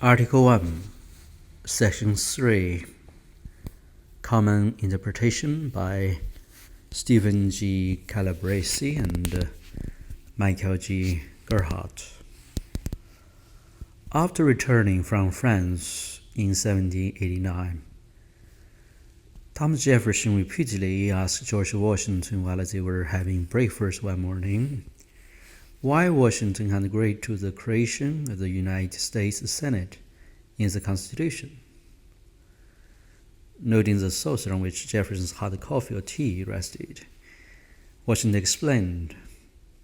Article 1, Section 3, Common Interpretation by Stephen G. Calabresi and Michael G. Gerhardt. After returning from France in 1789, Thomas Jefferson repeatedly asked George Washington while they were having breakfast one morning why Washington had agreed to the creation of the United States Senate in the Constitution. Noting the saucer on which Jefferson's hot coffee or tea rested, Washington explained,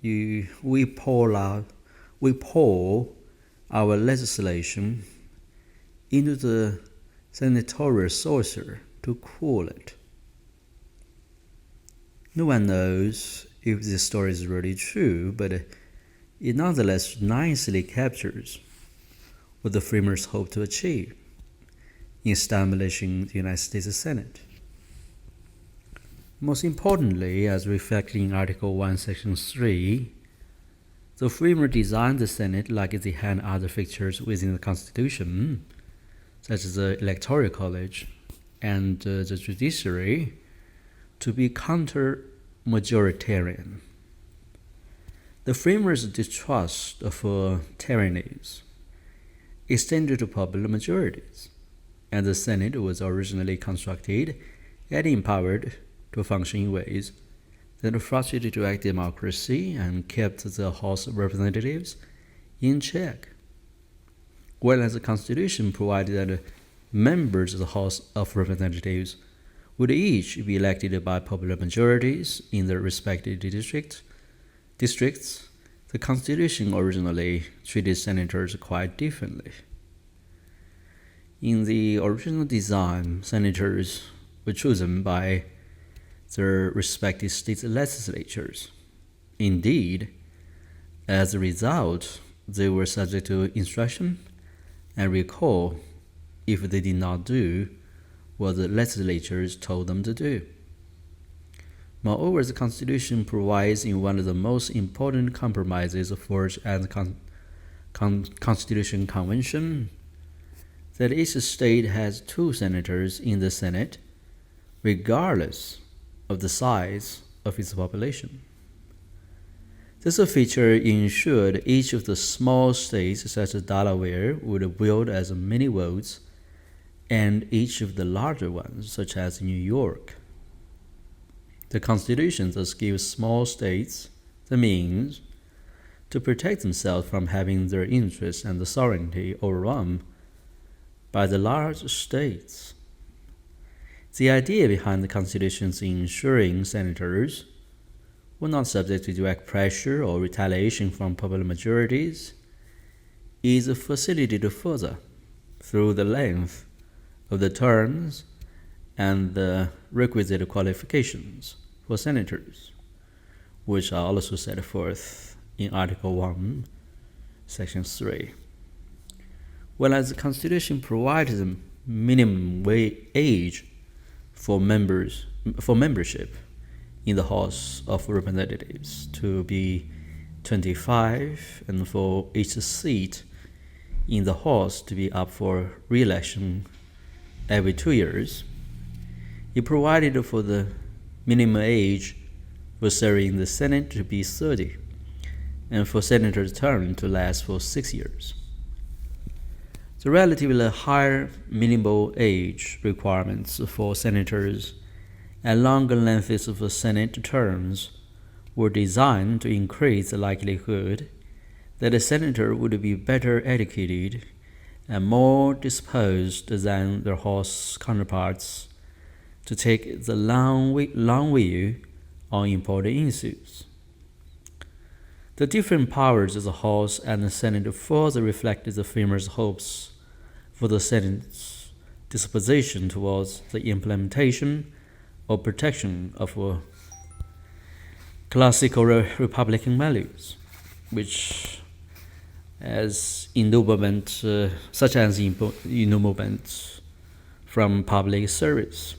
We pour our legislation into the senatorial saucer to cool it. No one knows if this story is really true, but it nonetheless nicely captures what the framers hoped to achieve in establishing the United States Senate. Most importantly, as reflected in Article 1, Section 3, the framers designed the Senate like they had other fixtures within the Constitution, such as the Electoral College and the judiciary, to be counter-majoritarian. The framers' distrust for tyrannies extended to popular majorities, and the Senate was originally constructed and empowered to function in ways that frustrated direct democracy and kept the House of Representatives in check. Whereas the Constitution provided that members of the House of Representatives would each be elected by popular majorities in their respective districts, the Constitution originally treated senators quite differently. In the original design, senators were chosen by their respective state legislatures. Indeed, as a result, they were subject to instruction and recall if they did not do what the legislatures told them to do. Moreover, the Constitution provides in one of the most important compromises forged at the Constitution Convention that each state has 2 senators in the Senate, regardless of the size of its population. This feature ensured each of the small states, such as Delaware, would wield as many votes, and each of the larger ones, such as New York. The Constitution thus gives small states the means to protect themselves from having their interests and the sovereignty overrun by the large states. The idea behind the Constitution is ensuring senators were not subject to direct pressure or retaliation from popular majorities is facilitated further through the length of the terms and the requisite qualifications for senators, which are also set forth in Article 1, Section 3. Whereas the Constitution provides a minimum age for membership in the House of Representatives to be 25, and for each seat in the House to be up for re-election every 2 years. It provided for the minimum age for serving in the Senate to be 30, and for senators' term to last for 6 years. The relatively higher minimum age requirements for senators and longer lengths of Senate terms were designed to increase the likelihood that a senator would be better educated and more disposed than their House counterparts to take the long view on important issues. The different powers of the House and the Senate further reflected the framers' hopes for the Senate's disposition towards the implementation or protection of classical Republican values, such as annulment from public service.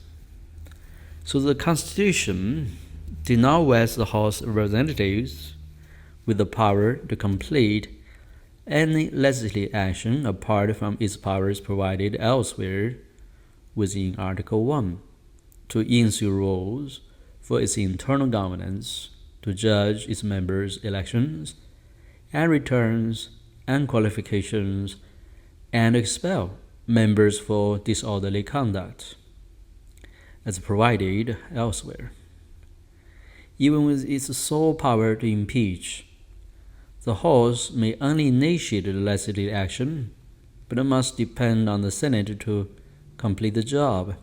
So the Constitution did not vest the House of Representatives with the power to complete any legislative action apart from its powers provided elsewhere within Article 1, to issue rules for its internal governance, to judge its members' elections and returns and qualifications, and expel members for disorderly conduct, as provided elsewhere. Even with its sole power to impeach, the House may only initiate the legislative action, but it must depend on the Senate to complete the job.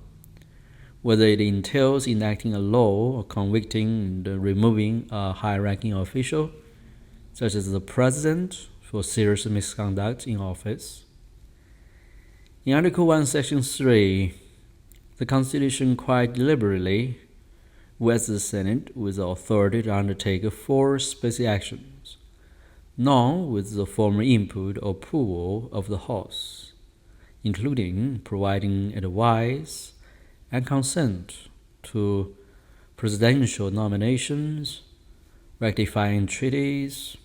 Whether it entails enacting a law or convicting and removing a high-ranking official, such as the President, for serious misconduct in office. In Article 1, Section 3, the Constitution quite deliberately vests the Senate with the authority to undertake 4 special actions, none with the formal input or approval of the House, including providing advice and consent to presidential nominations, ratifying treaties,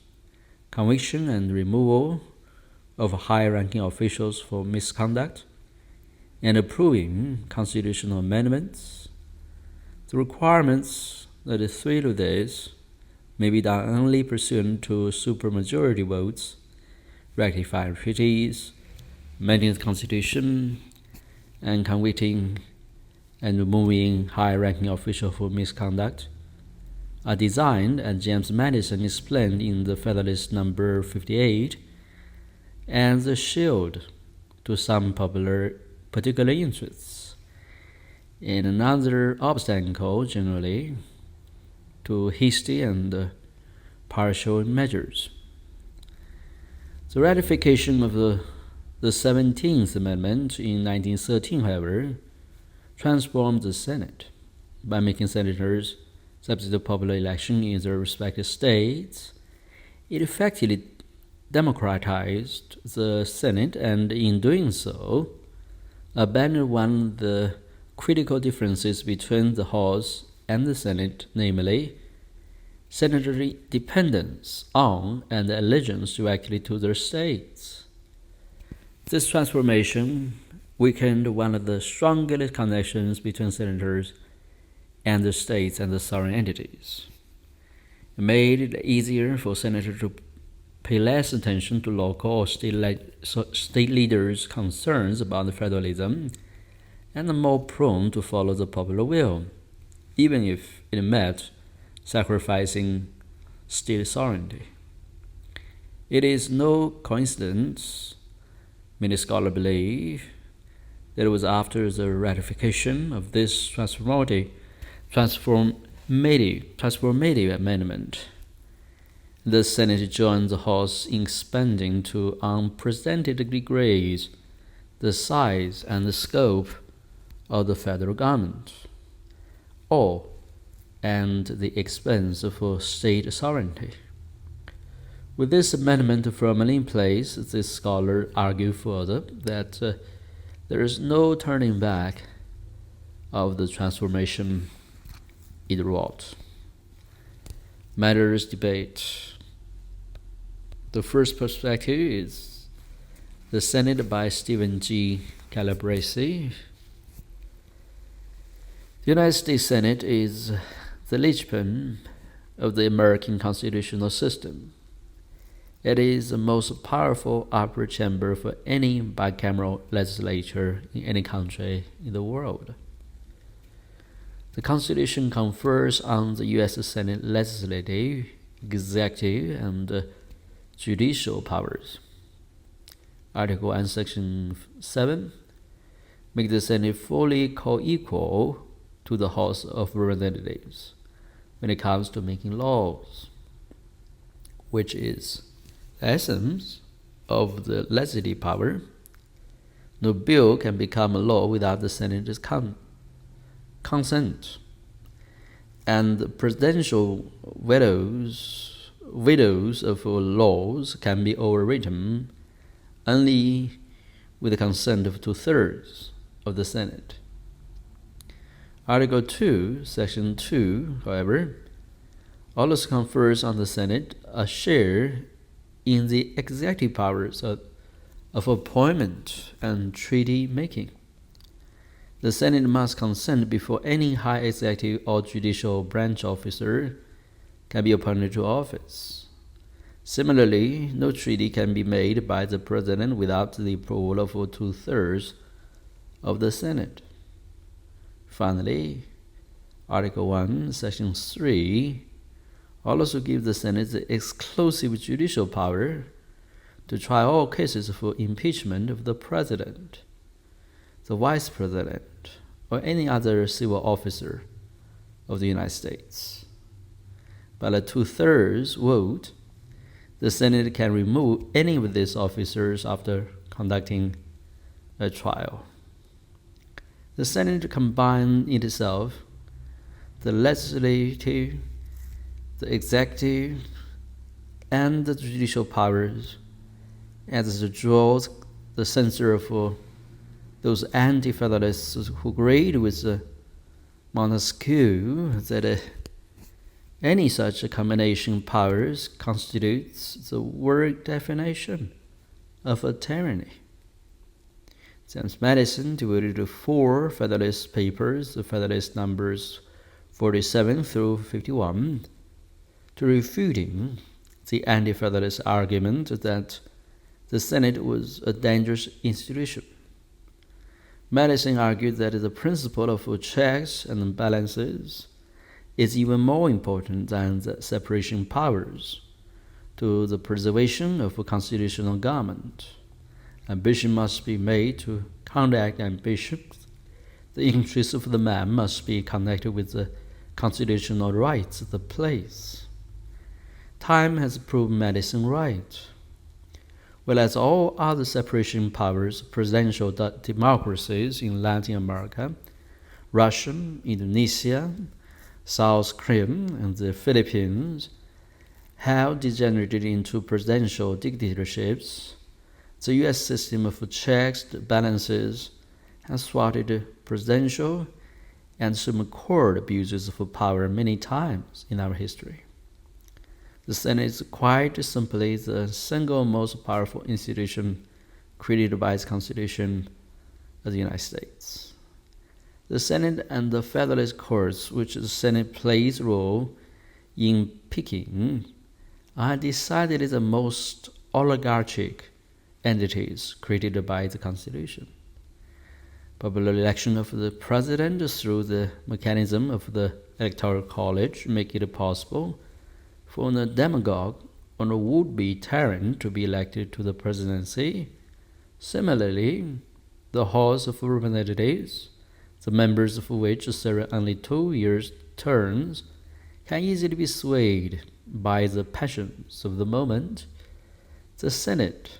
conviction and removal of high-ranking officials for misconduct, and approving constitutional amendments. The requirements that the 3 of these may be done only pursuant to supermajority votes, ratifying treaties, amending the Constitution, and convicting and removing high-ranking officials for misconduct, are designed, as James Madison explained in The Federalist No. 58, as a shield to some particular interests, and another obstacle, generally, to hasty and partial measures. The ratification of the 17th Amendment in 1913, however, transformed the Senate by making senators subject to popular election in their respective states. It effectively democratized the Senate, and in doing so, abandoned one of the critical differences between the House and the Senate, namely, senator dependence on and allegiance directly to their states. This transformation weakened one of the strongest connections between senators and the states and the sovereign entities. It made it easier for senators to pay less attention to local or state leaders' concerns about federalism, and are more prone to follow the popular will, even if it meant sacrificing state sovereignty. It is no coincidence, many scholars believe, that it was after the ratification of this transformative amendment the Senate joined the House in expanding to unprecedented degrees the size and the scope of the federal government, all at the expense of state sovereignty. With this amendment firmly in place, the scholars argue further that there is no turning back of the transformation it wrought. Matters debate. The first perspective is the Senate by Stephen G. Calabresi. The United States Senate is the linchpin of the American constitutional system. It is the most powerful upper chamber for any bicameral legislature in any country in the world. The Constitution confers on the U.S. Senate legislative, executive, and judicial powers. Article 1, Section 7 make the Senate fully co-equal to the House of Representatives when it comes to making laws, which is the essence of the legislative power. No bill can become a law without the Senate's consent, and the presidential vetoes of laws can be overridden only with the consent of 2/3 of the Senate. Article 2, Section 2, however, also confers on the Senate a share in the executive powers of appointment and treaty making. The Senate must consent before any high executive or judicial branch officer can be appointed to office. Similarly, no treaty can be made by the President without the approval of 2/3 of the Senate. Finally, Article 1, Section 3 also gives the Senate the exclusive judicial power to try all cases for impeachment of the President, the Vice President, or any other civil officer of the United States. By a 2/3 vote, the Senate can remove any of these officers after conducting a trial. The Senate combines in itself the legislative, the executive, and the judicial powers, as it draws the censure for those anti-federalists who agreed with Montesquieu that any such combination of powers constitutes the word definition of a tyranny. James Madison devoted 4 Federalist papers, the Federalist numbers 47 through 51, to refuting the anti-Federalist argument that the Senate was a dangerous institution. Madison argued that the principle of checks and balances is even more important than the separation of powers to the preservation of a constitutional government. Ambition must be made to counteract ambition. The interests of the man must be connected with the constitutional rights of the place. Time has proved Madison right. Whereas all other separation powers, presidential democracies in Latin America, Russia, Indonesia, South Korea, and the Philippines have degenerated into presidential dictatorships, the U.S. system of checks and balances has thwarted presidential and Supreme Court abuses of power many times in our history. The Senate is quite simply the single most powerful institution created by its Constitution of the United States. The Senate and the Federalist courts, which the Senate plays a role in picking, are decidedly the most oligarchic entities created by the Constitution. Popular election of the President through the mechanism of the Electoral College make it possible for a demagogue or a would-be tyrant to be elected to the presidency. Similarly, the House of Representatives, the members of which serve only 2-year terms, can easily be swayed by the passions of the moment. The Senate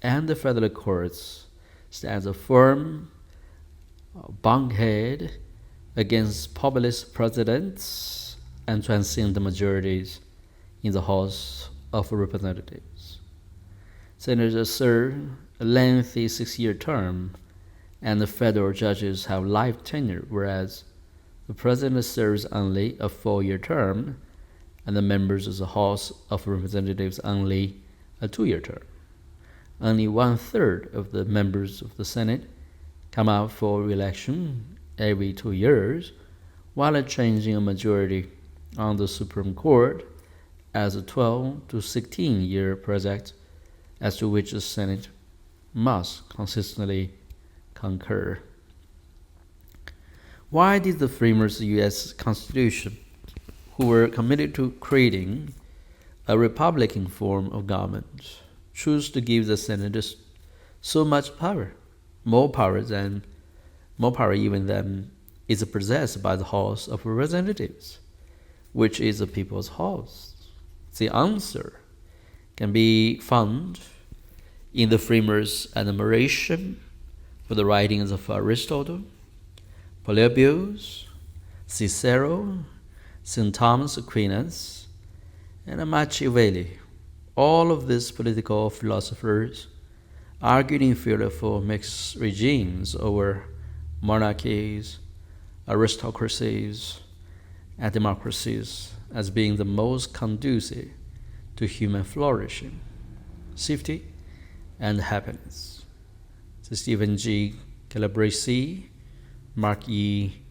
and the federal courts stand as a firm bankhead against populist presidents and transcend the majorities in the House of Representatives. Senators serve a lengthy 6-year term, and the federal judges have life tenure, whereas the president serves only a 4-year term, and the members of the House of Representatives only a 2-year term. Only 1/3 of the members of the Senate come out for re-election every 2 years, while changing a majority on the Supreme Court as a 12 to 16-year project as to which the Senate must consistently concur. Why did the framers of the U.S. Constitution, who were committed to creating a republican form of government, choose to give the Senate so much power, more power even than is possessed by the House of Representatives, which is the people's house? The answer can be found in the framers' admiration for the writings of Aristotle, Polybius, Cicero, St. Thomas Aquinas, and Machiavelli. All of these political philosophers argued in favor of mixed regimes over monarchies, aristocracies, and democracies as being the most conducive to human flourishing. safety, and happiness. So Stephen G. Calabresi, Mark E.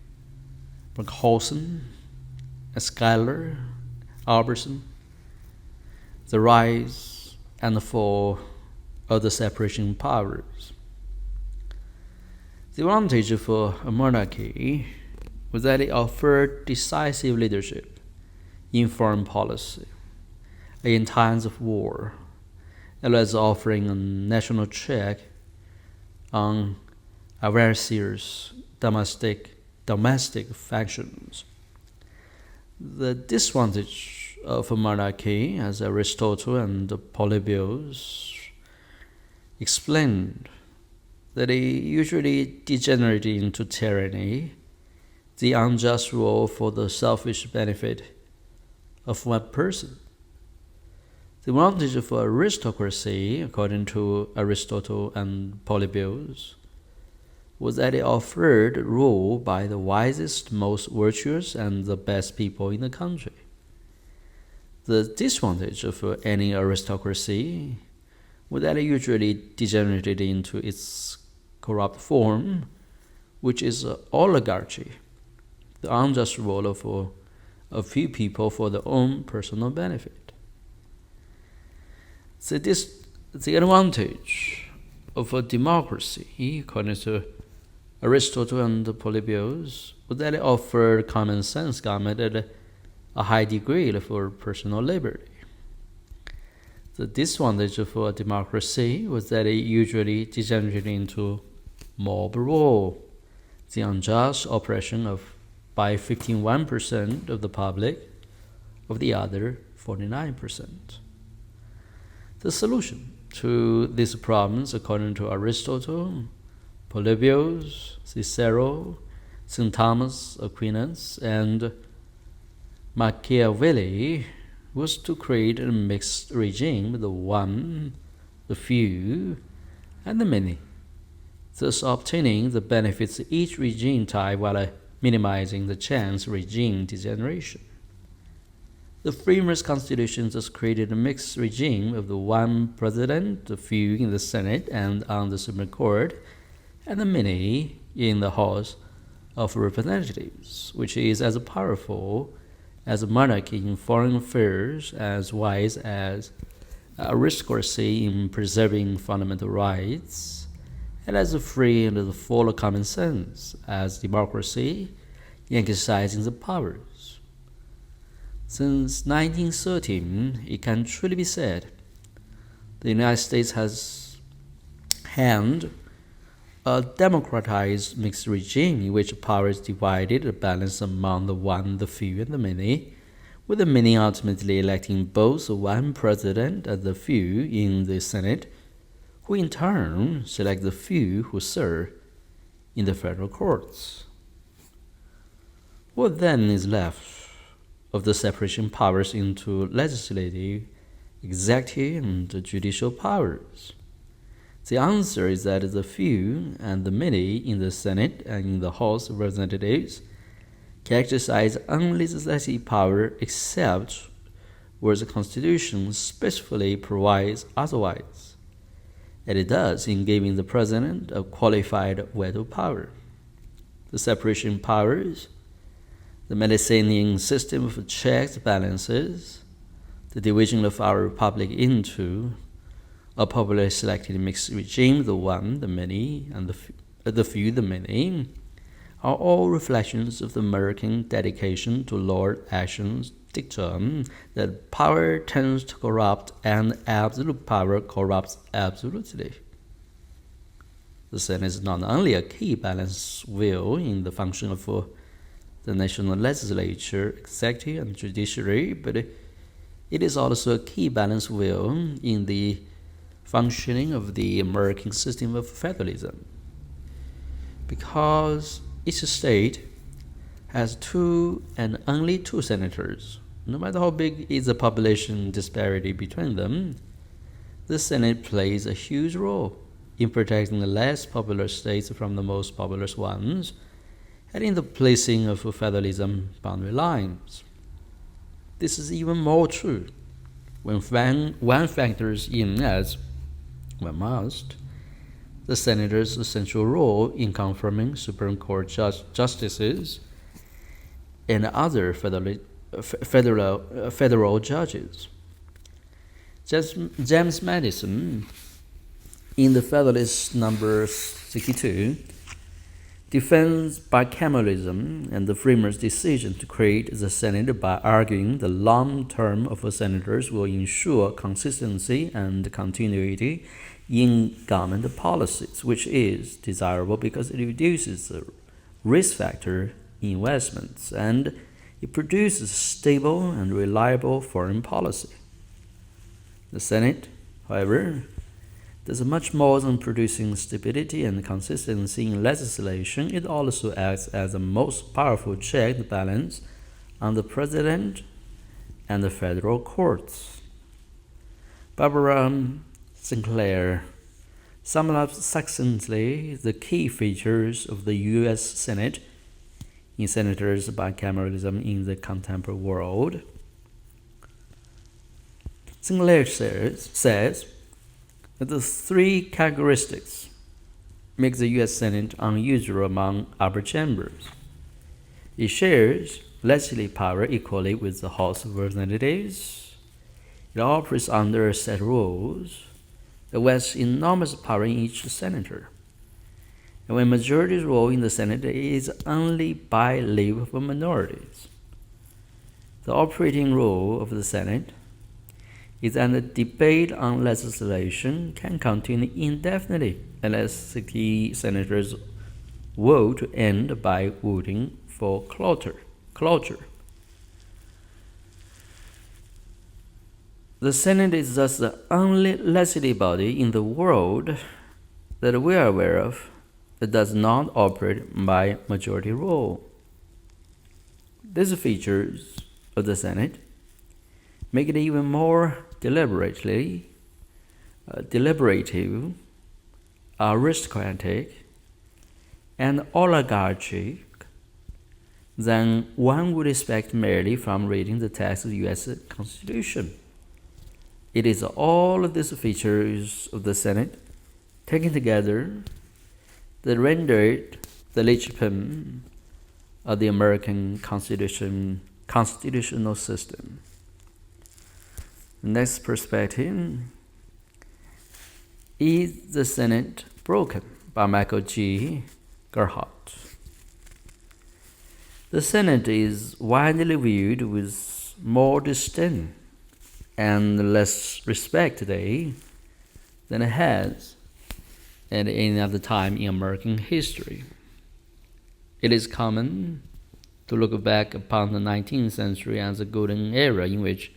Burghausen, Schuyler, Albertson, the rise and the fall of the separation powers. The advantage of a monarchy was that it offered decisive leadership in foreign policy in times of war, as well as offering a national check on a very serious domestic factions. The disadvantage of a monarchy, as Aristotle and Polybius explained, that it usually degenerated into tyranny, the unjust rule for the selfish benefit of one person. The advantage of aristocracy, according to Aristotle and Polybius, was that it offered rule by the wisest, most virtuous, and the best people in the country. The disadvantage of any aristocracy was that it usually degenerated into its corrupt form, which is oligarchy, the unjust rule of a few people for their own personal benefit. So the advantage of a democracy, according to Aristotle and Polybius, was that it offered common sense government at a high degree for personal liberty. The disadvantage of a democracy was that it usually degenerated into mob rule, the unjust oppression by 51% of the public of the other 49%. The solution to these problems, according to Aristotle, Polybius, Cicero, St. Thomas Aquinas, and Machiavelli, was to create a mixed regime, the one, the few, and the many, thus obtaining the benefits of each regime type while minimizing the chance of regime degeneration. The framers' constitution thus created a mixed regime of the one president, the few in the Senate and on the Supreme Court, and the many in the House of Representatives, which is as powerful as a monarchy in foreign affairs, as wise as aristocracy in preserving fundamental rights, and as free and as full of common sense as democracy in exercising the powers. Since 1913, it can truly be said the United States has had a democratized mixed regime in which power is divided and balanced among the one, the few, and the many, with the many ultimately electing both the one president and the few in the Senate, who in turn select the few who serve in the federal courts. What then is left of the separation powers into legislative, executive, and judicial powers? The answer is that the few and the many in the Senate and in the House of Representatives can exercise only legislative power except where the Constitution specifically provides otherwise, and it does in giving the President a qualified veto power. The separation powers, the Mediterranean system of checks and balances, the division of our republic into a popularly selected mixed regime, the one, the many, and the few, the many, are all reflections of the American dedication to Lord Acton's dictum that power tends to corrupt and absolute power corrupts absolutely. The Senate is not only a key balance wheel in the function of the national legislature, executive, and judiciary, but it is also a key balance wheel in the functioning of the American system of federalism, because each state has two and only two senators. No matter how big is the population disparity between them, the Senate plays a huge role in protecting the less popular states from the most populous ones and in the placing of federalism boundary lines. This is even more true When one factors in as one must the Senator's essential role in confirming Supreme Court justices and other federal judges. James Madison, in the Federalist number 62, defends bicameralism and the framers' decision to create the Senate by arguing the long term of senators will ensure consistency and continuity in government policies, which is desirable because it reduces the risk factor in investments and it produces stable and reliable foreign policy. The Senate, however, does much more than producing stability and consistency in legislation. It also acts as the most powerful check and balance on the president and the federal courts. Barbara Sinclair summed up succinctly the key features of the U.S. Senate in senators' bicameralism in the contemporary world. Sinclair says that the three characteristics make the U.S. Senate unusual among upper chambers. It shares legislative power equally with the House of Representatives. It operates under set rules. It vests enormous power in each senator. And when majority's role in the Senate is only by leave of minorities. The operating rule of the Senate is that the debate on legislation can continue indefinitely unless the senators vote to end by voting for cloture. The Senate is thus the only legislative body in the world that we are aware of that does not operate by majority rule. These features of the Senate make it even more deliberative, aristocratic, and oligarchic than one would expect merely from reading the text of the U.S. Constitution. It is all of these features of the Senate taken together that render it the linchpin of the American constitutional system. The next perspective is The Senate Broken by Michael G. Gerhardt. The Senate is widely viewed with more disdain and less respect today than it has at any other time in American history. It is common to look back upon the 19th century as a golden era in which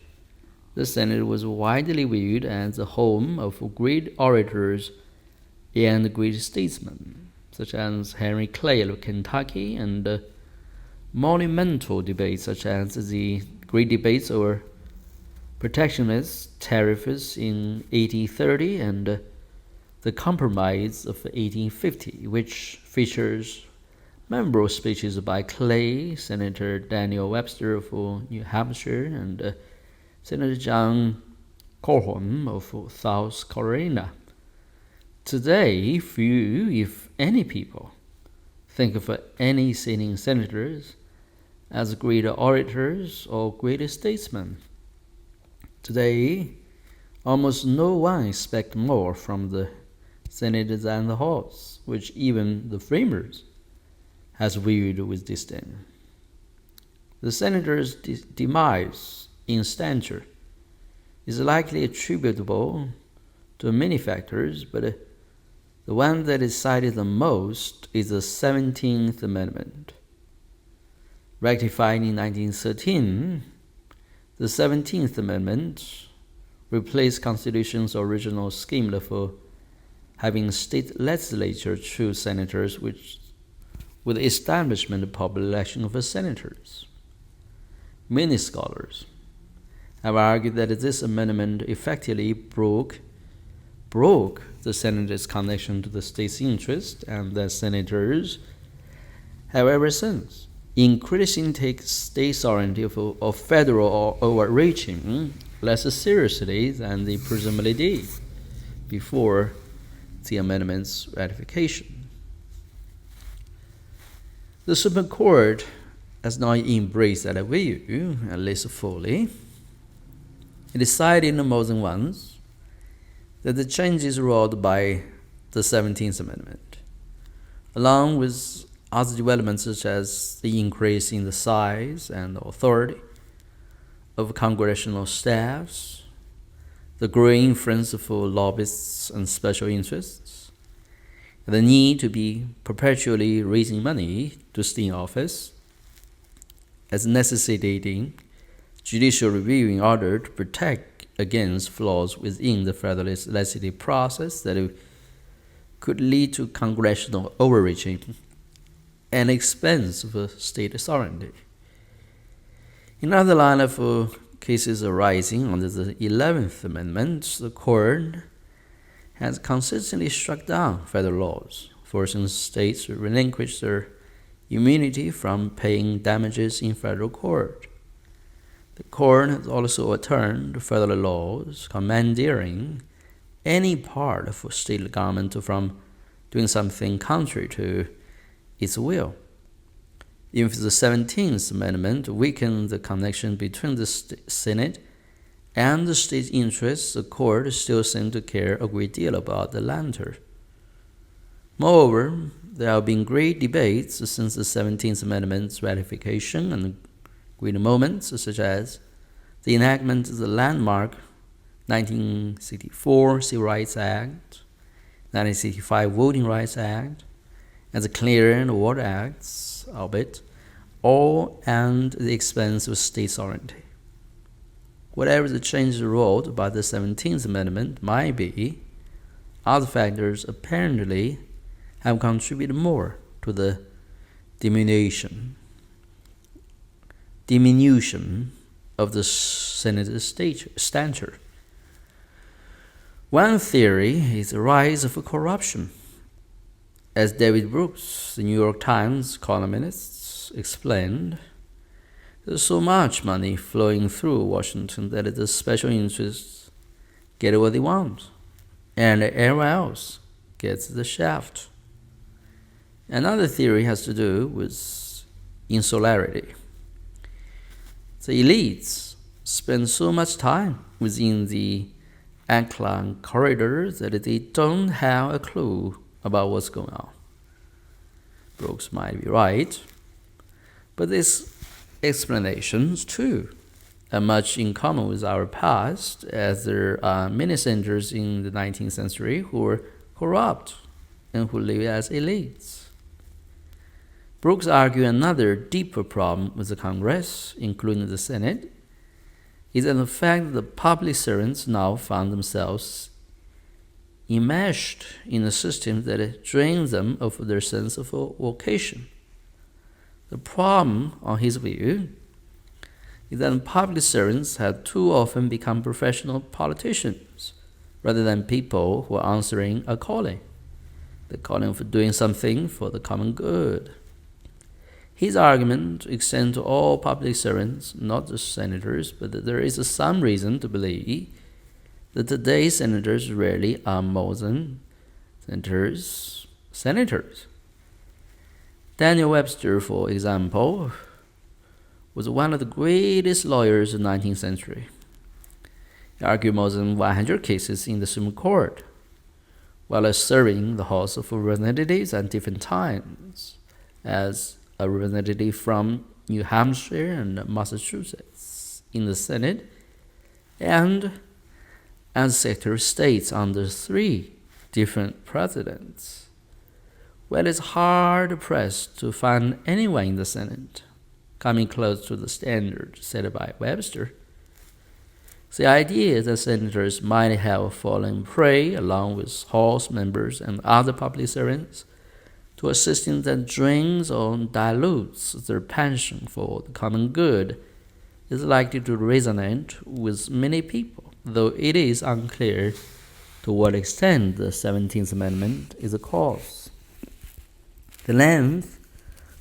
the Senate was widely viewed as the home of great orators and great statesmen, such as Henry Clay of Kentucky, and monumental debates such as the great debates over protectionist tariffs in 1830 and the Compromise of 1850, which features memorable speeches by Clay, Senator Daniel Webster of New Hampshire, and Senator John Cornyn of South Carolina. Today, few, if any people, think of any sitting senators as great orators or great statesmen. Today, almost no one expects more from the Senate than the House, which even the framers has viewed with disdain. The senator's demise in stature is likely attributable to many factors, but the one that is cited the most is the 17th Amendment. Ratified in 1913, the 17th Amendment replaced Constitution's original scheme of having state legislature choose senators with the establishment of popular election of senators. Many scholars have argued that this amendment effectively broke the Senate's connection to the state's interest, and that senators have ever since increasing takes state sovereignty of federal overreaching less seriously than they presumably did before the amendment's ratification. The Supreme Court has now embraced that view, at least fully. It decided more than once that the changes wrought by the 17th Amendment, along with other developments such as the increase in the size and authority of congressional staffs, the growing influence of lobbyists and special interests, and the need to be perpetually raising money to stay in office, as necessitating judicial review in order to protect against flaws within the federal legislative process that could lead to congressional overreaching and expense of state sovereignty. In other line of cases arising under the 11th Amendment, the Court has consistently struck down federal laws, forcing states to relinquish their immunity from paying damages in federal court. The Court has also overturned federal laws commandeering any part of a state government from doing something contrary to its will. If the 17th Amendment weakened the connection between the Senate and the state's interests, the Court still seemed to care a great deal about the latter. Moreover, there have been great debates since the 17th Amendment's ratification and great moments such as the enactment of the landmark 1964 Civil Rights Act, 1965 Voting Rights Act, and the Clean Air and Water Acts, albeit all at the expense of state sovereignty. Whatever the changes wrought by the 17th Amendment might be, other factors apparently have contributed more to the diminution of the Senate's stature. One theory is the rise of corruption. As David Brooks, the New York Times columnist, explained, there's so much money flowing through Washington that the special interests get what they want, and everyone else gets the shaft. Another theory has to do with insularity. The elites spend so much time within the Anklang corridor that they don't have a clue about what's going on. Brooks might be right, but these explanations, too, are much in common with our past, as there are many senators in the 19th century who were corrupt and who live as elites. Brooks argued another deeper problem with the Congress, including the Senate, is that the fact that the public servants now found themselves enmeshed in a system that drains them of their sense of vocation. The problem, on his view, is that public servants have too often become professional politicians rather than people who are answering a calling, the calling for doing something for the common good. His argument extends to all public servants, not just senators, but that there is some reason to believe that today's senators rarely are more than senators. Daniel Webster, for example, was one of the greatest lawyers of the 19th century. He argued more than 100 cases in the Supreme Court, while serving the House of Representatives at different times as a representative from New Hampshire and Massachusetts in the Senate, and as Secretary of State under 3 different presidents. Well, it's hard-pressed to find anyone in the Senate coming close to the standard set by Webster. The idea that senators might have fallen prey, along with House members and other public servants, to a system that drains or dilutes their passion for the common good is likely to resonate with many people, though it is unclear to what extent the 17th Amendment is a cause. The length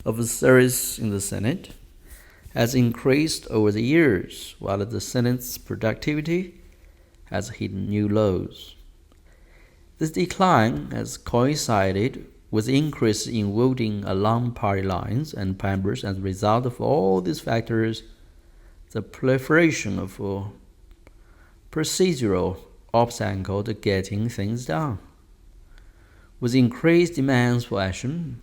of series in the Senate has increased over the years, while the Senate's productivity has hit new lows. This decline has coincided with increase in voting along party lines and members as a result of all these factors. The proliferation of procedural obstacles to getting things done. With increased demands for action,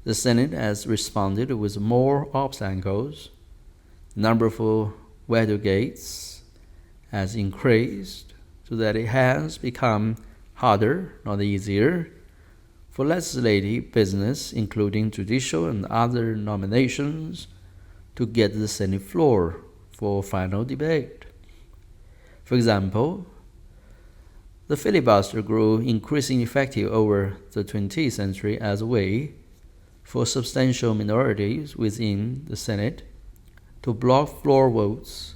the Senate has responded with more obstacles. The number of veto gates has increased so that it has become harder, not easier, for legislative business, including judicial and other nominations, to get to the Senate floor for final debate. For example, the filibuster grew increasingly effective over the 20th century as a way for substantial minorities within the Senate to block floor votes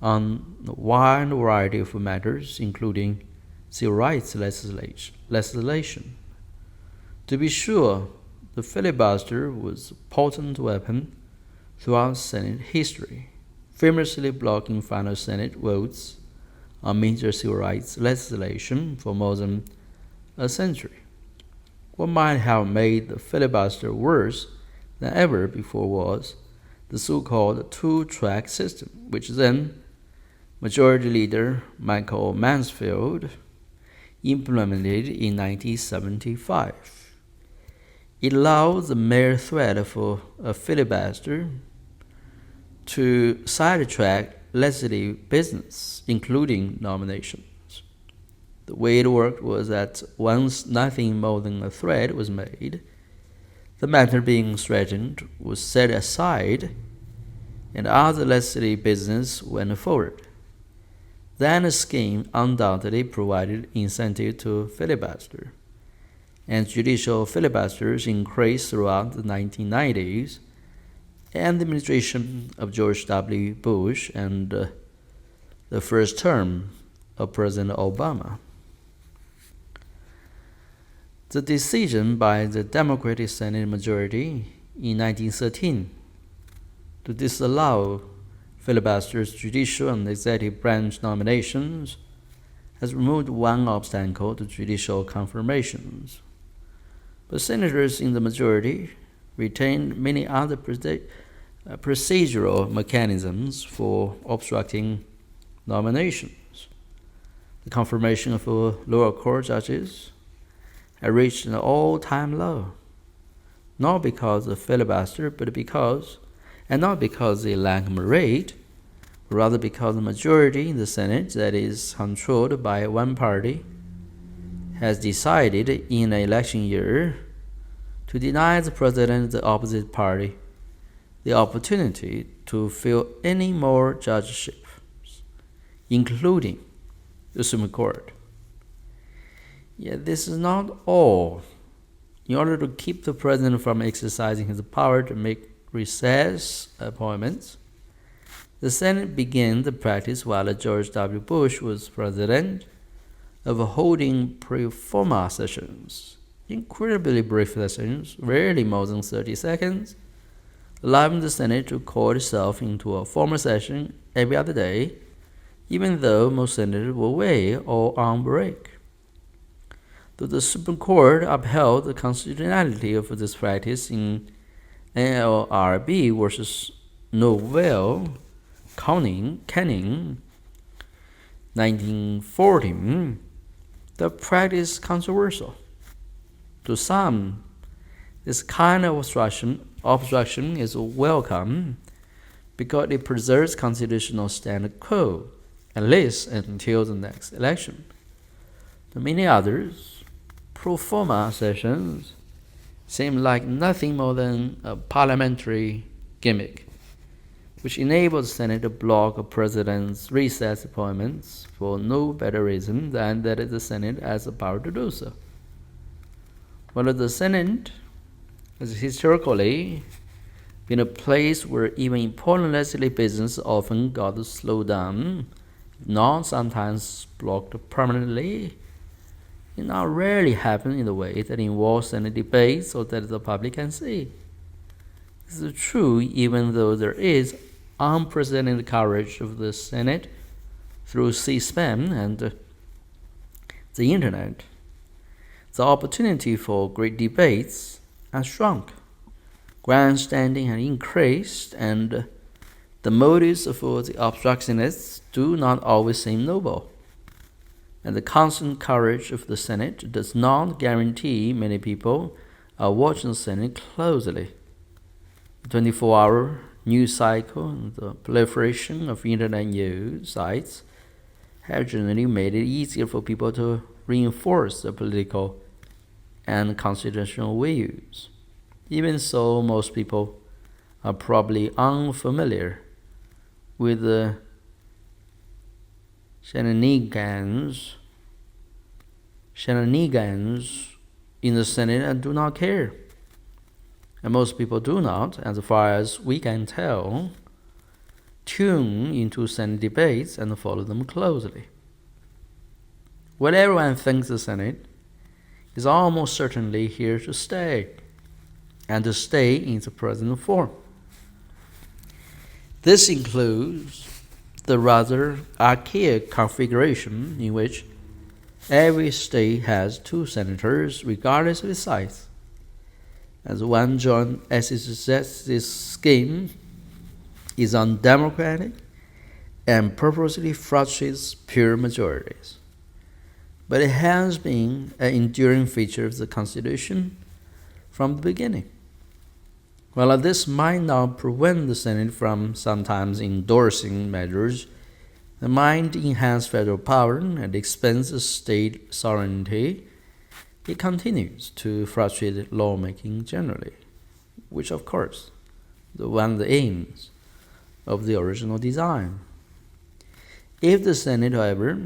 on a wide variety of matters, including civil rights legislation. To be sure, the filibuster was a potent weapon throughout Senate history, famously blocking final Senate votes on major civil rights legislation for more than a century. What might have made the filibuster worse than ever before was the so-called two-track system, which then Majority Leader Michael Mansfield implemented in 1975. It allowed the mere threat of a filibuster to sidetrack legislative business, including nominations. The way it worked was that once nothing more than a threat was made, the matter being threatened was set aside and other legislative business went forward. Then a scheme undoubtedly provided incentive to filibuster, and judicial filibusters increased throughout the 1990s and the administration of George W. Bush and the first term of President Obama. The decision by the Democratic Senate majority in 1913 to disallow filibusters, judicial and executive branch nominations has removed one obstacle to judicial confirmations. But senators in the majority retained many other procedural mechanisms for obstructing nominations. The confirmation of lower court judges had reached an all-time low, not because of filibuster, and not because they lack merit, but rather because the majority in the Senate, that is controlled by one party, has decided in an election year to deny the president of the opposite party the opportunity to fill any more judgeships, including the Supreme Court. Yet this is not all. In order to keep the president from exercising his power to make recess appointments, the Senate began the practice while George W. Bush was president of holding pro forma sessions, incredibly brief sessions, rarely more than 30 seconds, allowing the Senate to call itself into a formal session every other day, even though most senators were away or on break. Though the Supreme Court upheld the constitutionality of this practice in NLRB versus Noel Canning, 1914, the practice is controversial. To some, this kind of obstruction is welcome because it preserves constitutional status quo, at least until the next election. To many others, pro forma sessions seem like nothing more than a parliamentary gimmick, which enables the Senate to block a president's recess appointments for no better reason than that the Senate has the power to do so. While the Senate has historically been a place where even important legislative business often got slowed down, if not sometimes blocked permanently, it now rarely happens in a way that involves Senate debates or that the public can see. This is true even though there is unprecedented coverage of the Senate through C-SPAN and the internet. The opportunity for great debates has shrunk. Grandstanding has increased, and the motives for the obstructionists do not always seem noble. And the constant coverage of the Senate does not guarantee many people are watching the Senate closely. The 24-hour news cycle and the proliferation of internet news sites have generally made it easier for people to reinforce their political and constitutional views. Even so, most people are probably unfamiliar with the shenanigans in the Senate and do not care. And most people do not, as far as we can tell, tune into Senate debates and follow them closely. Well, everyone thinks the Senate is almost certainly here to stay, and to stay in the present form. This includes the rather archaic configuration in which every state has 2 senators regardless of its size. As one John Estes says, this scheme is undemocratic and purposely frustrates pure majorities. But it has been an enduring feature of the Constitution from the beginning. While this might not prevent the Senate from sometimes endorsing measures that might enhance federal power at the expense of state sovereignty, it continues to frustrate lawmaking generally, which of course is one of the aims of the original design. If the Senate, however,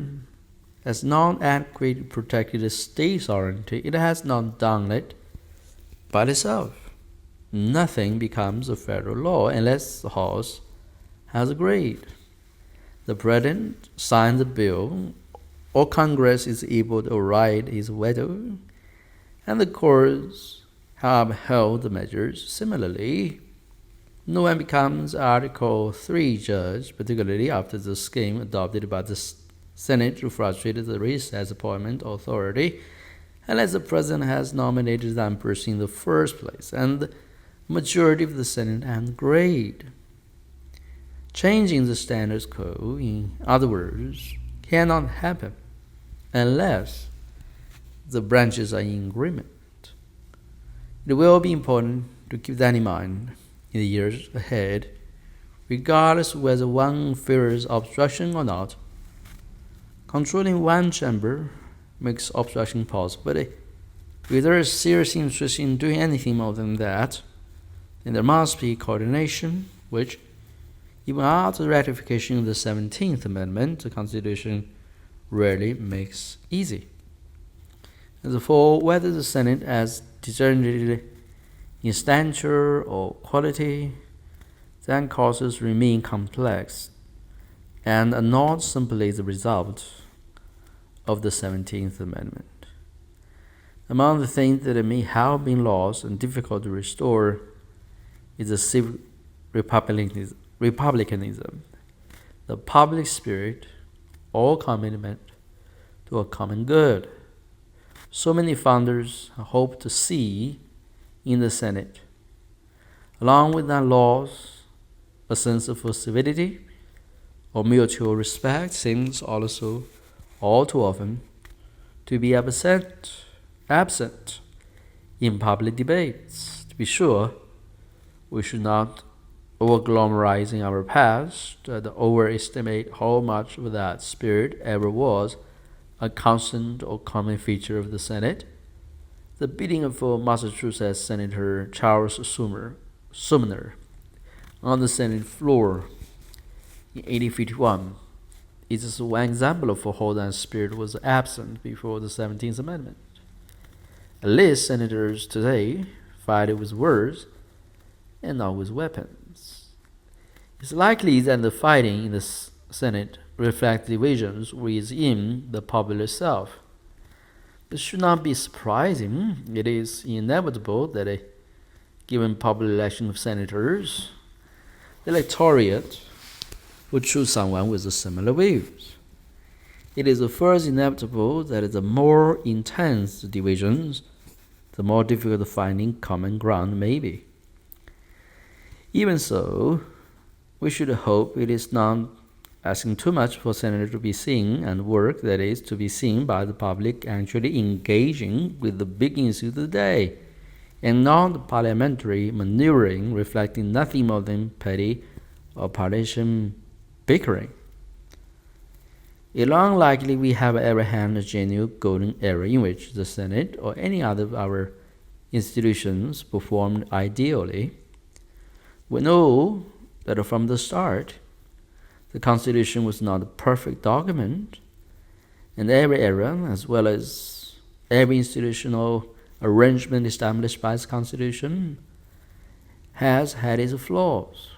has not adequately protected state sovereignty, it has not done it by itself. Nothing becomes a federal law unless the House has agreed. The President signs the bill, or Congress is able to override his veto, and the courts have upheld the measures. Similarly, no one becomes Article 3 judge, particularly after the scheme adopted by the Senate to frustrate the recess appointment authority, unless the President has nominated them person in the first place, and the majority of the Senate has agreed. Changing the status quo, in other words, cannot happen unless the branches are in agreement. It will be important to keep that in mind in the years ahead, regardless of whether one fears obstruction or not. Controlling one chamber makes obstruction possible, but if there is serious interest in doing anything more than that, then there must be coordination, which, even after the ratification of the 17th Amendment, the Constitution rarely makes easy. As for whether the Senate has degenerated in stature or quality, then causes remain complex and are not simply the result of the 17th Amendment. Among the things that may have been lost and difficult to restore is the civil republicanism, the public spirit, or commitment to a common good. So many founders hope to see in the Senate, along with that loss, a sense of civility or mutual respect seems also all too often to be absent in public debates. To be sure, we should not over-glamorize in our past and overestimate how much of that spirit ever was a constant or common feature of the Senate. The bidding of Massachusetts Senator Charles Sumner on the Senate floor in 1851 is just one example of how that spirit was absent before the 17th Amendment. At least senators today fight with words and not with weapons. It's likely that the fighting in the Senate reflects divisions within the popular self. This should not be surprising. It is inevitable that a given popular election of senators, the electorate would choose someone with similar views. It is first inevitable that the more intense the divisions, the more difficult finding common ground may be. Even so, we should hope it is not asking too much for senators to be seen and work that is to be seen by the public actually engaging with the big issues of the day, and not parliamentary maneuvering reflecting nothing more than petty or partisan bickering. It is unlikely we have ever had a genuine golden era in which the Senate or any other of our institutions performed ideally. We know that from the start, the Constitution was not a perfect document, and every era, as well as every institutional arrangement established by the Constitution, has had its flaws.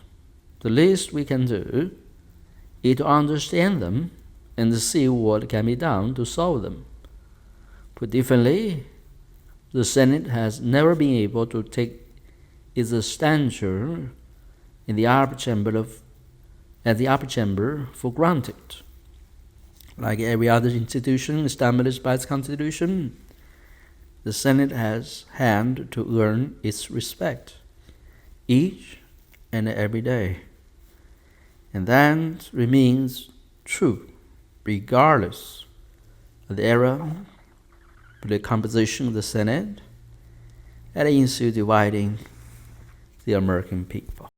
The least we can do is to understand them and to see what can be done to solve them. Put differently, the Senate has never been able to take its stature in the upper chamber for granted. Like every other institution established by its Constitution, the Senate has had to earn its respect each and every day. And that remains true regardless of the era, the composition of the Senate, and the issue dividing the American people.